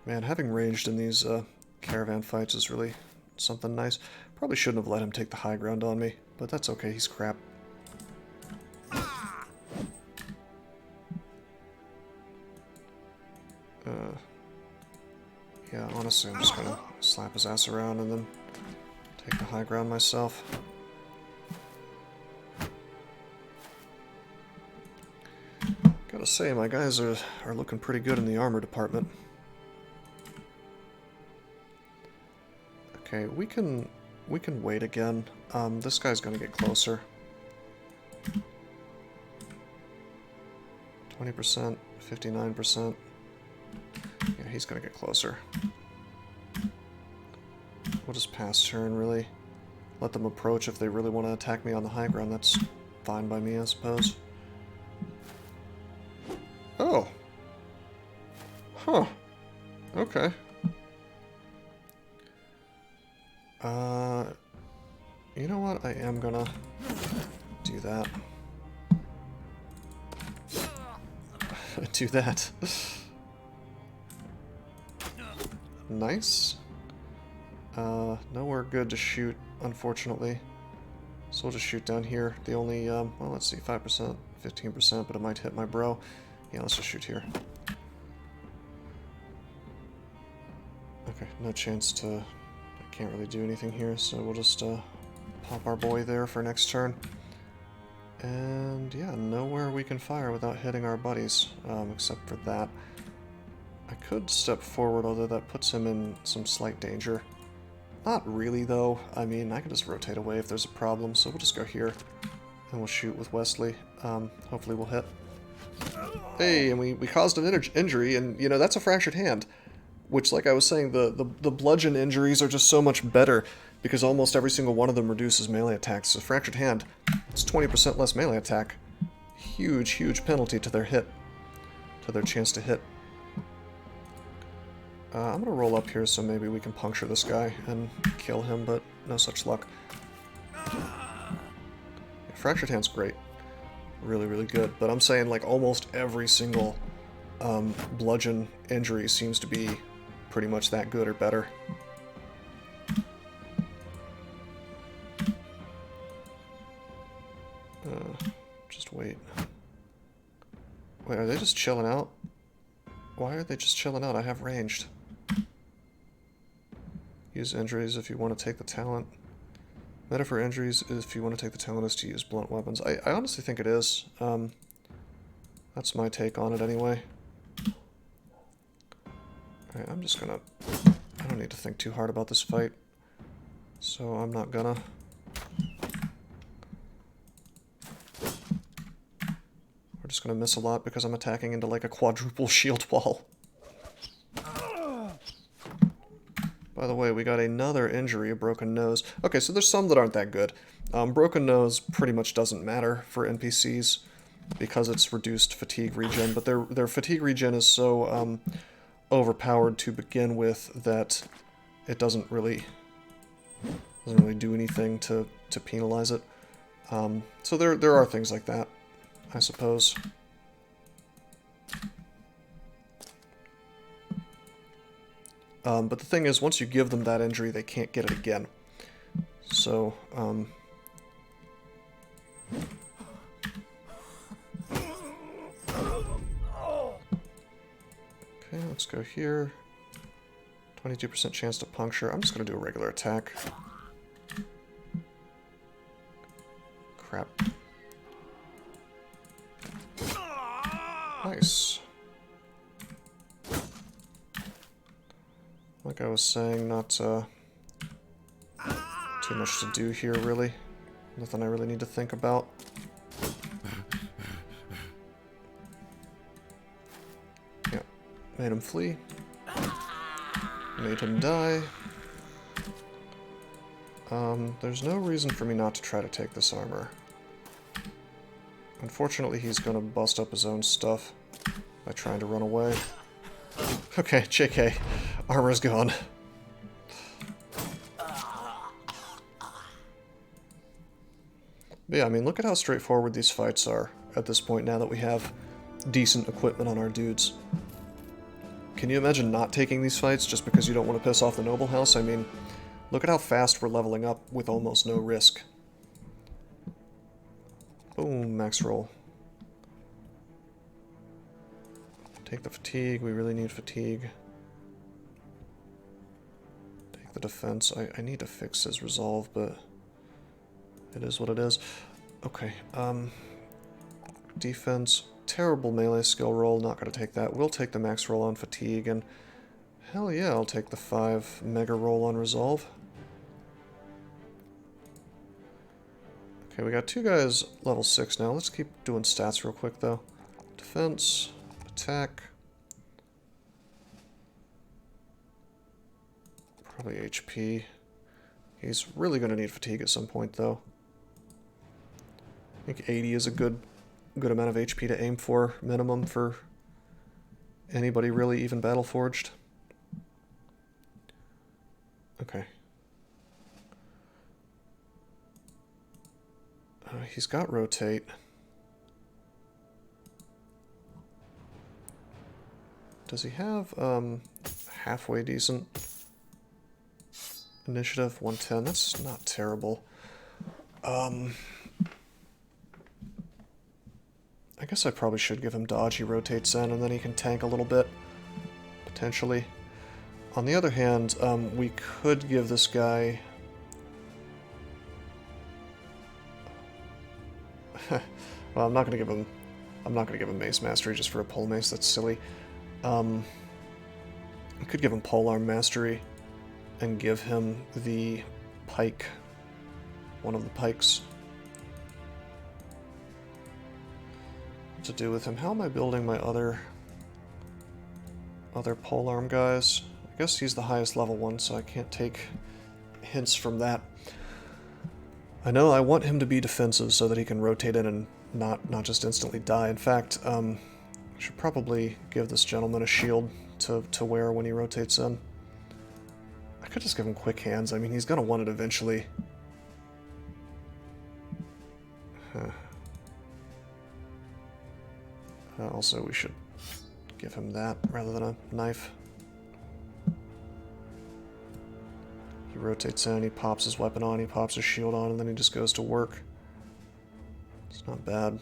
Man, having ranged in these caravan fights is really something nice. Probably shouldn't have let him take the high ground on me, but that's okay, he's crap. Yeah, honestly, I'm just gonna slap his ass around and then take the high ground myself. Gotta say, my guys are looking pretty good in the armor department. Okay, we can wait again. This guy's gonna get closer. 20%, 59%. Yeah, he's gonna get closer. We'll just pass turn, really. Let them approach if they really want to attack me on the high ground. That's fine by me, I suppose. Oh! Huh. Okay. You know what? I am gonna do that. Do that. Nice. Nowhere good to shoot, unfortunately. So we'll just shoot down here. The only, well, let's see, 5%, 15%, but it might hit my bro. Yeah, let's just shoot here. Okay, no chance to... I can't really do anything here, so we'll just, pop our boy there for next turn. And, yeah, nowhere we can fire without hitting our buddies, except for that. I could step forward, although that puts him in some slight danger. Not really, though. I mean, I can just rotate away if there's a problem, so we'll just go here. And we'll shoot with Wesley. Hopefully we'll hit. Hey, and we caused an injury, and, you know, that's a fractured hand. Which, like I was saying, the bludgeon injuries are just so much better, because almost every single one of them reduces melee attacks. So fractured hand, it's 20% less melee attack. Huge, huge penalty to their hit. To their chance to hit. I'm gonna roll up here so maybe we can puncture this guy and kill him, but no such luck. Yeah, fractured hand's great. Really, really good. But I'm saying, like, almost every single bludgeon injury seems to be pretty much that good or better. Just wait. Wait, are they just chilling out? Why are they just chilling out? I have ranged. Use injuries if you want to take the talent. Meta for injuries if you want to take the talent is to use blunt weapons. I honestly think it is. That's my take on it anyway. Alright, I'm just gonna... I don't need to think too hard about this fight. So I'm not gonna. We're just gonna miss a lot because I'm attacking into like a quadruple shield wall. By the way, we got another injury, a broken nose. Okay, so there's some that aren't that good. Broken nose pretty much doesn't matter for NPCs because it's reduced fatigue regen, but their fatigue regen is so overpowered to begin with that it doesn't really do anything to penalize it. So there are things like that, I suppose. But the thing is, once you give them that injury, they can't get it again. So, okay, let's go here. 22% chance to puncture. I'm just going to do a regular attack. Crap. Nice. Like I was saying, not too much to do here, really. Nothing I really need to think about. Yeah, made him flee. Made him die. There's no reason for me not to try to take this armor. Unfortunately, he's gonna bust up his own stuff by trying to run away. Okay, JK. Armor's gone. But yeah, I mean, look at how straightforward these fights are at this point now that we have decent equipment on our dudes. Can you imagine not taking these fights just because you don't want to piss off the noble house? I mean, look at how fast we're leveling up with almost no risk. Boom, max roll. Take the fatigue, we really need fatigue. Take the defense, I need to fix his resolve, but it is what it is. Okay, defense, terrible melee skill roll, not gonna take that. We'll take the max roll on fatigue, and hell yeah, I'll take the 5 mega roll on resolve. Okay, we got 2 guys level 6 now. Let's keep doing stats real quick, though. Defense, attack. Probably HP. He's really going to need fatigue at some point, though. I think 80 is a good amount of HP to aim for, minimum, for anybody really, even Battleforged. Okay. He's got rotate. Does he have halfway decent initiative? 110. That's not terrible. I guess I probably should give him dodge. He rotates in, and then he can tank a little bit, potentially. On the other hand, we could give this guy... well, I'm not gonna give him Mace Mastery just for a pole mace. That's silly. We could give him Polearm Mastery and give him the pike, one of the pikes. What to do with him? How am I building my other polearm guys? I guess he's the highest level one, so I can't take hints from that. I know I want him to be defensive so that he can rotate in and not just instantly die. In fact, I should probably give this gentleman a shield to wear when he rotates in. I could just give him quick hands. I mean, he's gonna want it eventually. Huh. Also, we should give him that rather than a knife. He rotates in, he pops his weapon on, he pops his shield on, and then he just goes to work. It's not bad.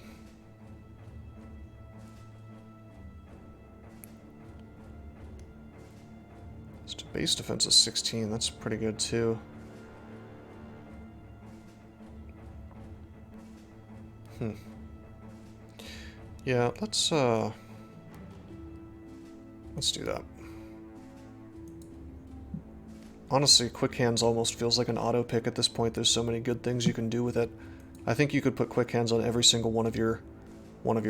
His base defense is 16, that's pretty good too. Yeah, let's do that. Honestly, quick hands almost feels like an auto pick at this point. There's so many good things you can do with it. I think you could put quick hands on every single one of your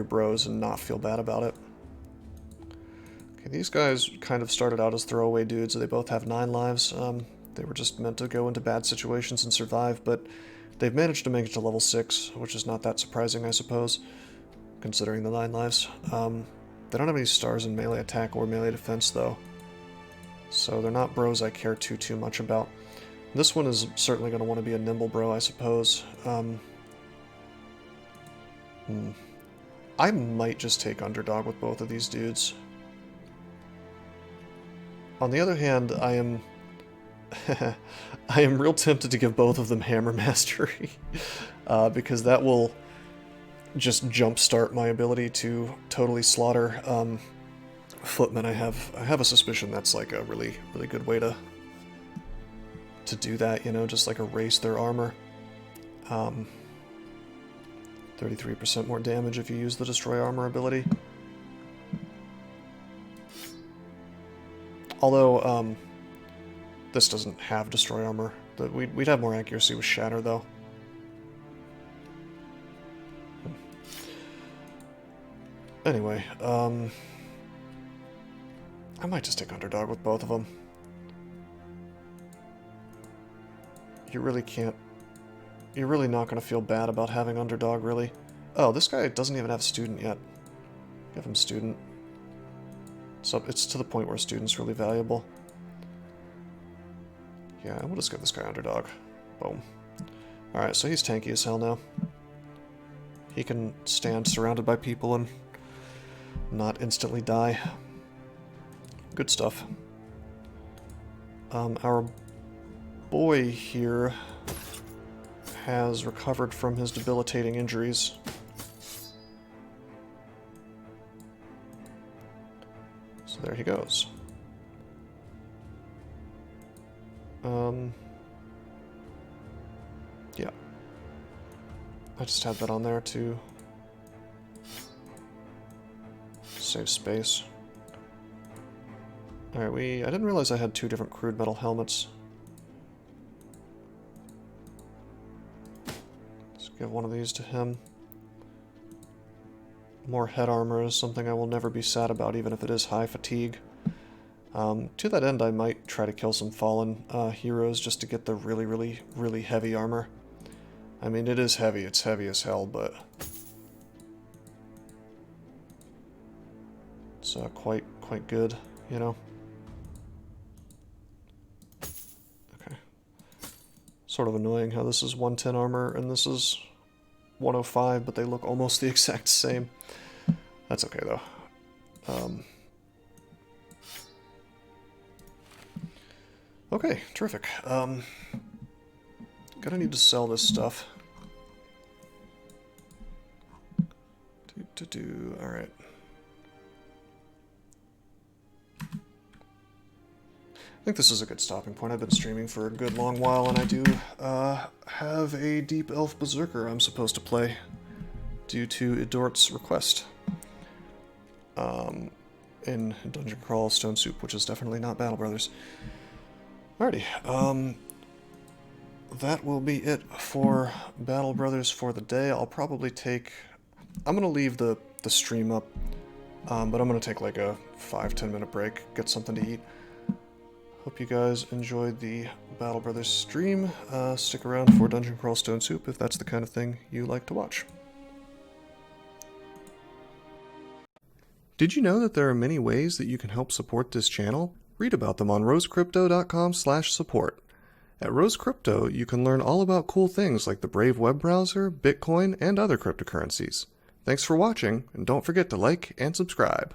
bros and not feel bad about it. Okay, these guys kind of started out as throwaway dudes. They both have 9 lives. They were just meant to go into bad situations and survive, but they've managed to make it to level 6, which is not that surprising, I suppose, considering the 9 lives. They don't have any stars in melee attack or melee defense, though. So they're not bros I care too much about. This one is certainly going to want to be a nimble bro, I suppose. I might just take underdog with both of these dudes. On the other hand, I am I am real tempted to give both of them hammer mastery, because that will just jumpstart my ability to totally slaughter footmen. I have a suspicion that's like a really good way to do that, you know, just like erase their armor. 33% more damage if you use the destroy armor ability. Although this doesn't have destroy armor. We'd have more accuracy with shatter though. Anyway, I might just take underdog with both of them. You really can't... You're really not going to feel bad about having underdog, really. Oh, this guy doesn't even have student yet. Give him student. So it's to the point where student's really valuable. Yeah, we'll just give this guy underdog. Boom. Alright, so he's tanky as hell now. He can stand surrounded by people and not instantly die. Good stuff. Our boy here has recovered from his debilitating injuries. So there he goes. Yeah. I just had that on there to save space. Alright, I didn't realize I had 2 different crude metal helmets. Let's give one of these to him. More head armor is something I will never be sad about, even if it is high fatigue. To that end, I might try to kill some fallen heroes just to get the really heavy armor. I mean, it is heavy. It's heavy as hell, but it's quite good, you know. Okay. Sort of annoying how this is 110 armor and this is 105, but they look almost the exact same. That's okay though. Okay, terrific. Gonna need to sell this stuff. Alright. I think this is a good stopping point. I've been streaming for a good long while, and I do have a Deep Elf Berserker I'm supposed to play due to Idort's request. In Dungeon Crawl Stone Soup, which is definitely not Battle Brothers. Alrighty, that will be it for Battle Brothers for the day. I'll probably take... I'm going to leave the stream up, but I'm going to take like a 5-10 minute break, get something to eat. Hope you guys enjoyed the Battle Brothers stream. Stick around for Dungeon Crawl Stone Soup if that's the kind of thing you like to watch. Did you know that there are many ways that you can help support this channel? Read about them on rosecrypto.com/support. At Rose Crypto, you can learn all about cool things like the Brave web browser, Bitcoin, and other cryptocurrencies. Thanks for watching, and don't forget to like and subscribe.